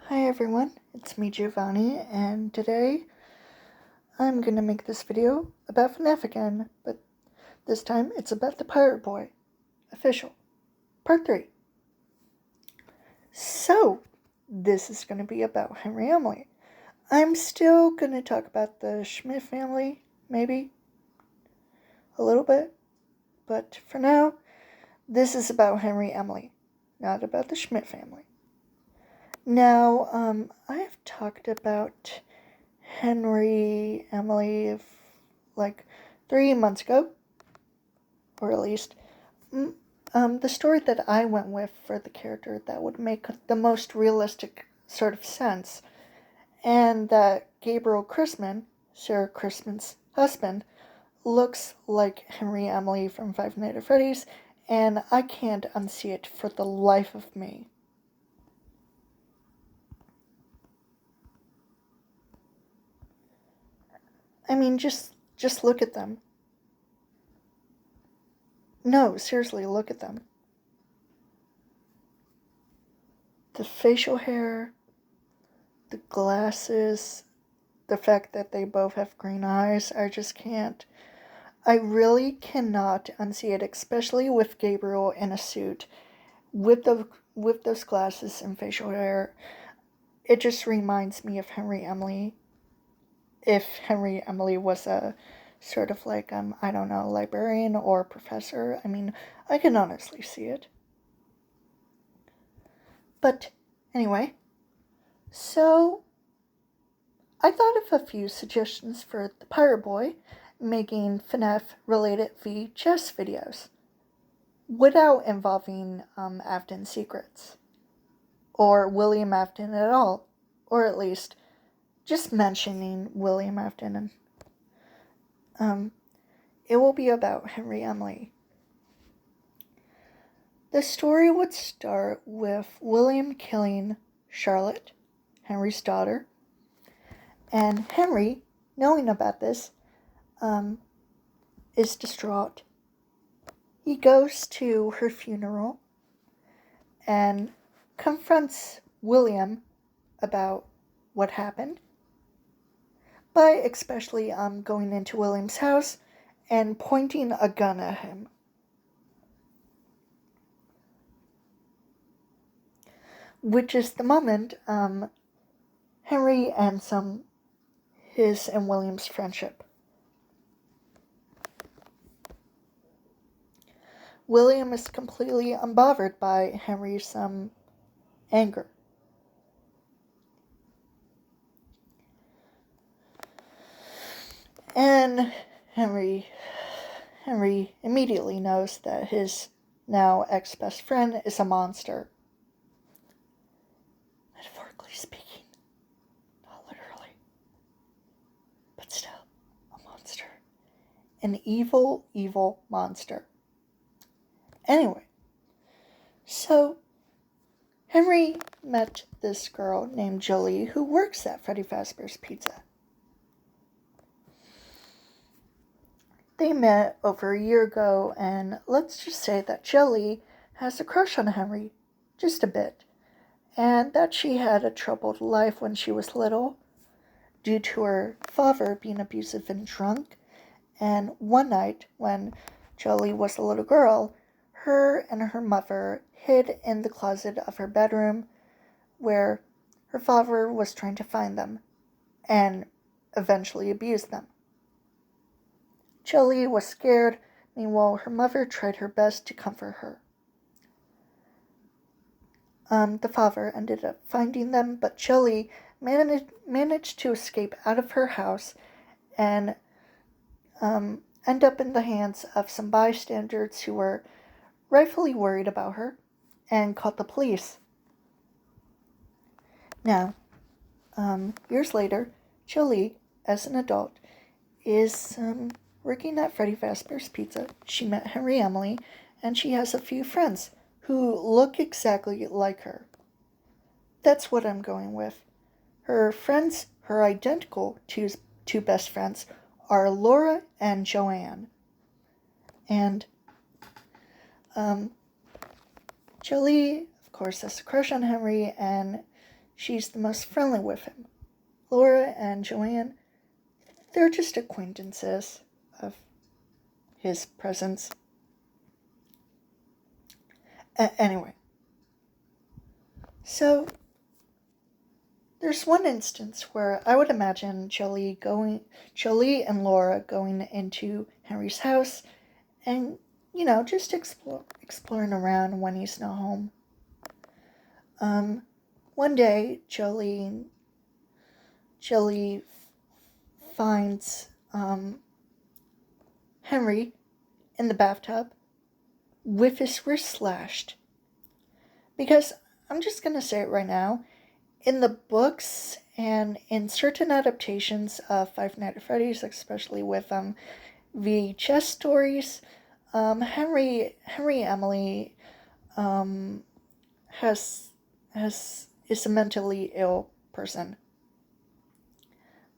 Hi everyone, it's me Giovanni, and today I'm gonna make this video about FNAF again, but this time it's about the Pirate Boy, official, part 3. So, this is gonna be about Henry Emily. I'm still gonna talk about the Schmidt family, maybe, a little bit, but for now, this is about Henry Emily, not about the Schmidt family. Now, I've talked about Henry Emily like 3 months ago, or at least the story that I went with for the character that would make the most realistic sort of sense, and that Gabriel Chrisman, Sarah Chrisman's husband, looks like Henry Emily from Five Nights at Freddy's, and I can't unsee it for the life of me. I mean, just look at them. No, seriously, look at them. The facial hair, the glasses, the fact that they both have green eyes, I just can't. I really cannot unsee it, especially with Gabriel in a suit, with those glasses and facial hair. It just reminds me of Henry Emily. If Henry Emily was a sort of like, I don't know, librarian or professor. I mean, I can honestly see it. But anyway, so I thought of a few suggestions for the Pirate Boy making FNAF related VHS videos without involving Afton secrets or William Afton at all, or at least just mentioning William Afton. And it will be about Henry Emily. The story would start with William killing Charlotte, Henry's daughter, and Henry, knowing about this, is distraught. He goes to her funeral and confronts William about what happened by especially going into William's house and pointing a gun at him. Which is the moment Henry ends his and William's friendship. William is completely unbothered by Henry's anger. And Henry immediately knows that his now ex-best friend is a monster. Metaphorically speaking, not literally, but still, a monster. An evil, evil monster. Anyway, so Henry met this girl named Jolie who works at Freddy Fazbear's Pizza. They met over a year ago, and let's just say that Jolie has a crush on Henry, just a bit, and that she had a troubled life when she was little due to her father being abusive and drunk. And one night, when Jolie was a little girl, her and her mother hid in the closet of her bedroom where her father was trying to find them and eventually abused them. Jolie was scared. Meanwhile, her mother tried her best to comfort her. The father ended up finding them, but Jolie managed to escape out of her house and end up in the hands of some bystanders who were rightfully worried about her and called the police. Now, years later, Jolie, as an adult, is working at Freddy Fazbear's Pizza. She met Henry Emily, and she has a few friends who look exactly like her. That's what I'm going with. Her friends, her identical two best friends, are Laura and Joanne. And Jolie, of course, has a crush on Henry, and she's the most friendly with him. Laura and Joanne, they're just acquaintances of his presence. Anyway, so there's one instance where I would imagine Jolie and Laura going into Henry's house and, just exploring around when he's not home. One day, Jolie finds Henry in the bathtub with his wrist slashed. Because I'm just going to say it right now, in the books and in certain adaptations of Five Nights at Freddy's, especially with VHS stories, Henry Emily is a mentally ill person,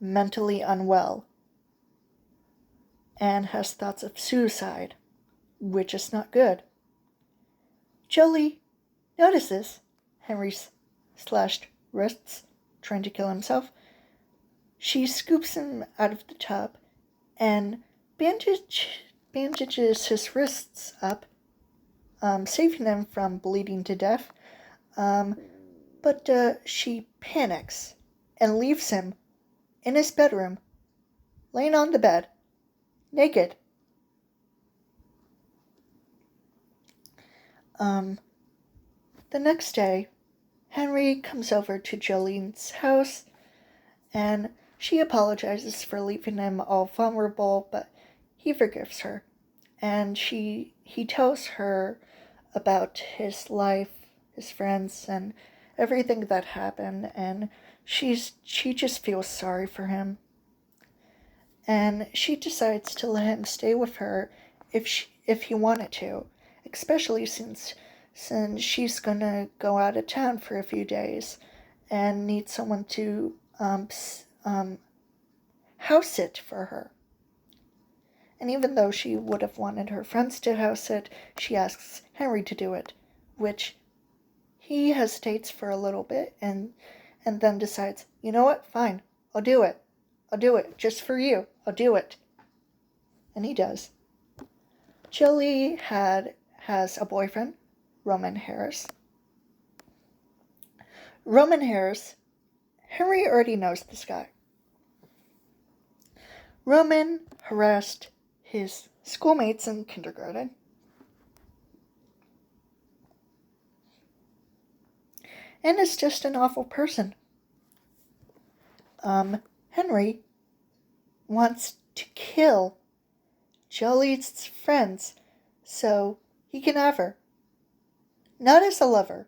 mentally unwell, and has thoughts of suicide, which is not good. Jolie notices Henry's slashed wrists, trying to kill himself. She scoops him out of the tub and bandages his wrists up, saving him from bleeding to death. But she panics and leaves him in his bedroom, laying on the bed, naked. The next day, Henry comes over to Jolene's house, and she apologizes for leaving him all vulnerable, but he forgives her. And he tells her about his life, his friends, and everything that happened, and she just feels sorry for him. And she decides to let him stay with her if he wanted to, especially since she's gonna go out of town for a few days and need someone to house sit for her. And even though she would have wanted her friends to house sit, she asks Henry to do it, which he hesitates for a little bit and then decides, you know what, fine, I'll do it. I'll do it, just for you, I'll do it. And he does. Jolie has a boyfriend, Roman Harris. Roman Harris, Henry already knows this guy. Roman harassed his schoolmates in kindergarten. And is just an awful person. Henry wants to kill Jolie's friends so he can have her. Not as a lover,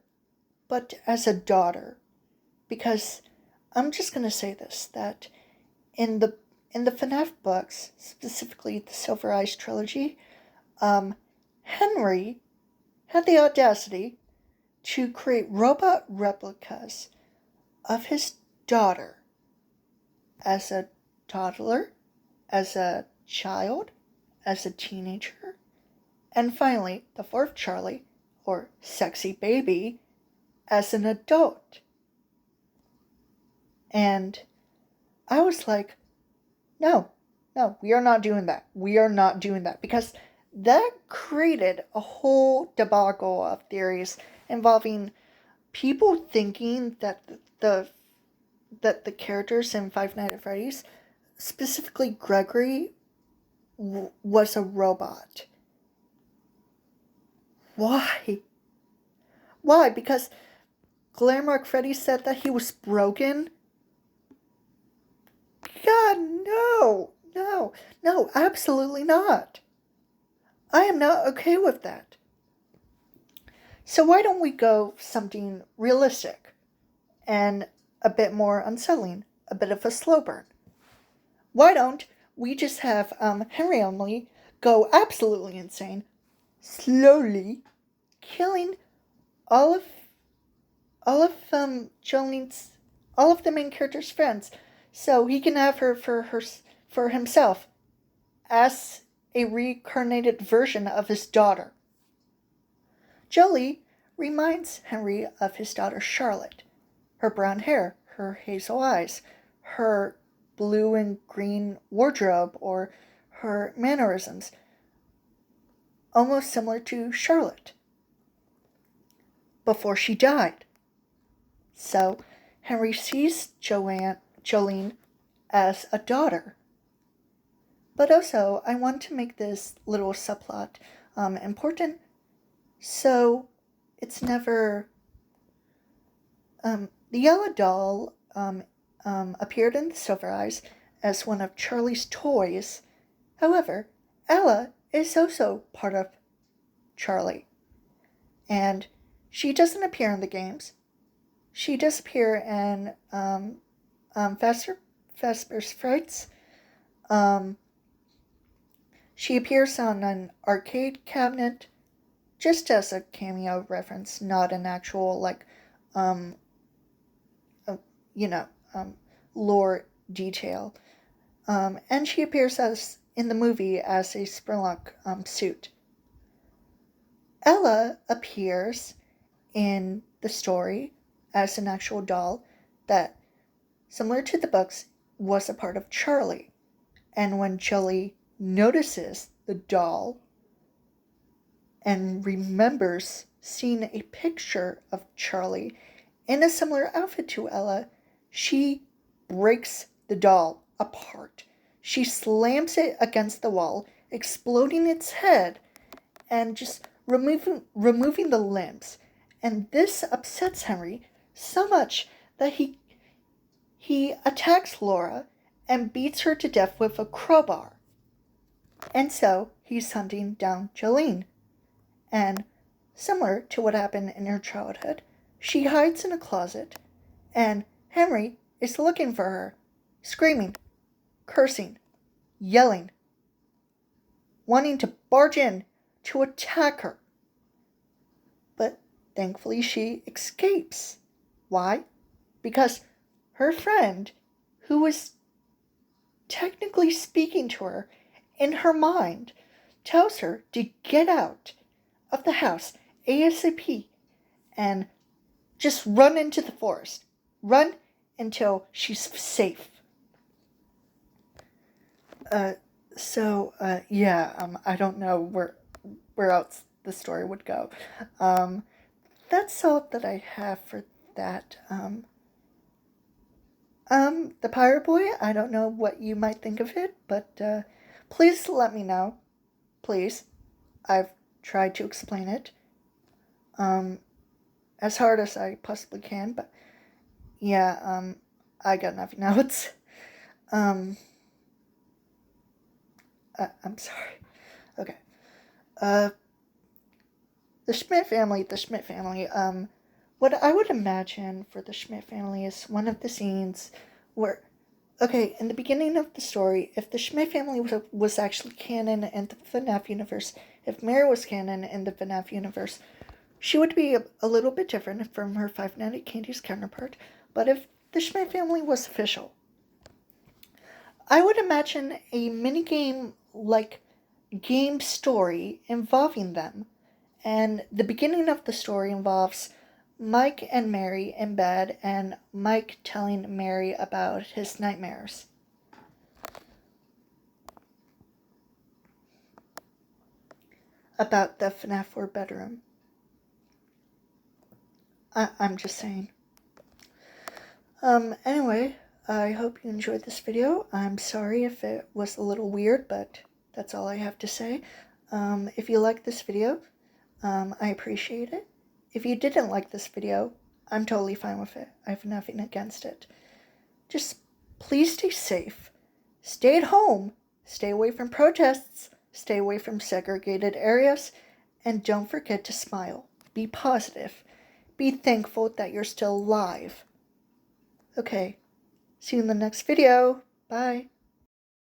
but as a daughter. Because I'm just going to say this, that in the FNAF books, specifically the Silver Eyes trilogy, Henry had the audacity to create robot replicas of his daughter as a toddler, as a child, as a teenager, and finally, the fourth Charlie, or sexy baby, as an adult. And I was like, no, we are not doing that. We are not doing that. Because that created a whole debacle of theories involving people thinking that the characters in Five Nights at Freddy's, specifically Gregory, was a robot. Why? Why? Because Glamrock Freddy said that he was broken? God, no, absolutely not. I am not okay with that. So why don't we go something realistic and a bit more unsettling, a bit of a slow burn? Why don't we just have Henry Emily go absolutely insane, slowly killing all of Jolene's, all of the main character's friends, so he can have her for himself as a reincarnated version of his daughter. Jolie reminds Henry of his daughter Charlotte, her brown hair, her hazel eyes, her blue and green wardrobe, or her mannerisms, almost similar to Charlotte before she died. So Henry sees Jolene as a daughter. But also, I want to make this little subplot important, so it's never... the yellow doll appeared in the Silver Eyes as one of Charlie's toys. However, Ella is also part of Charlie, and she doesn't appear in the games. She does appear in Vesper's Frights. She appears on an arcade cabinet, just as a cameo reference, not an actual, lore detail. And she appears in the movie as a Spurlock suit. Ella appears in the story as an actual doll that, similar to the books, was a part of Charlie. And when Jolie notices the doll and remembers seeing a picture of Charlie in a similar outfit to Ella, she breaks the doll apart. She slams it against the wall, exploding its head and just removing the limbs. And this upsets Henry so much that he attacks Laura and beats her to death with a crowbar. And so he's hunting down Jolene. And similar to what happened in her childhood, she hides in a closet, and Henry is looking for her, screaming, cursing, yelling, wanting to barge in to attack her. But thankfully she escapes. Why? Because her friend, who was technically speaking to her in her mind, tells her to get out of the house ASAP and just run into the forest. Run until she's safe. I don't know where else the story would go. That's all that I have for that. The Pirate Boy, I don't know what you might think of it, but please let me know. Please. I've tried to explain it as hard as I possibly can, but yeah, I got nothing else. I'm sorry. Okay. The Schmidt family, what I would imagine for the Schmidt family is one of the scenes where, okay, in the beginning of the story, if the Schmidt family was actually canon in the FNAF universe, if Mary was canon in the FNAF universe, she would be a little bit different from her Five Nights at Candy's counterpart. But if the Schmidt family was official, I would imagine a minigame like game story involving them. And the beginning of the story involves Mike and Mary in bed, and Mike telling Mary about his nightmares. About the FNAF 4 bedroom. I'm just saying. Anyway, I hope you enjoyed this video. I'm sorry if it was a little weird, but that's all I have to say. If you liked this video, I appreciate it. If you didn't like this video, I'm totally fine with it. I have nothing against it. Just please stay safe. Stay at home. Stay away from protests. Stay away from segregated areas. And don't forget to smile. Be positive. Be thankful that you're still alive. Okay. See you in the next video. Bye.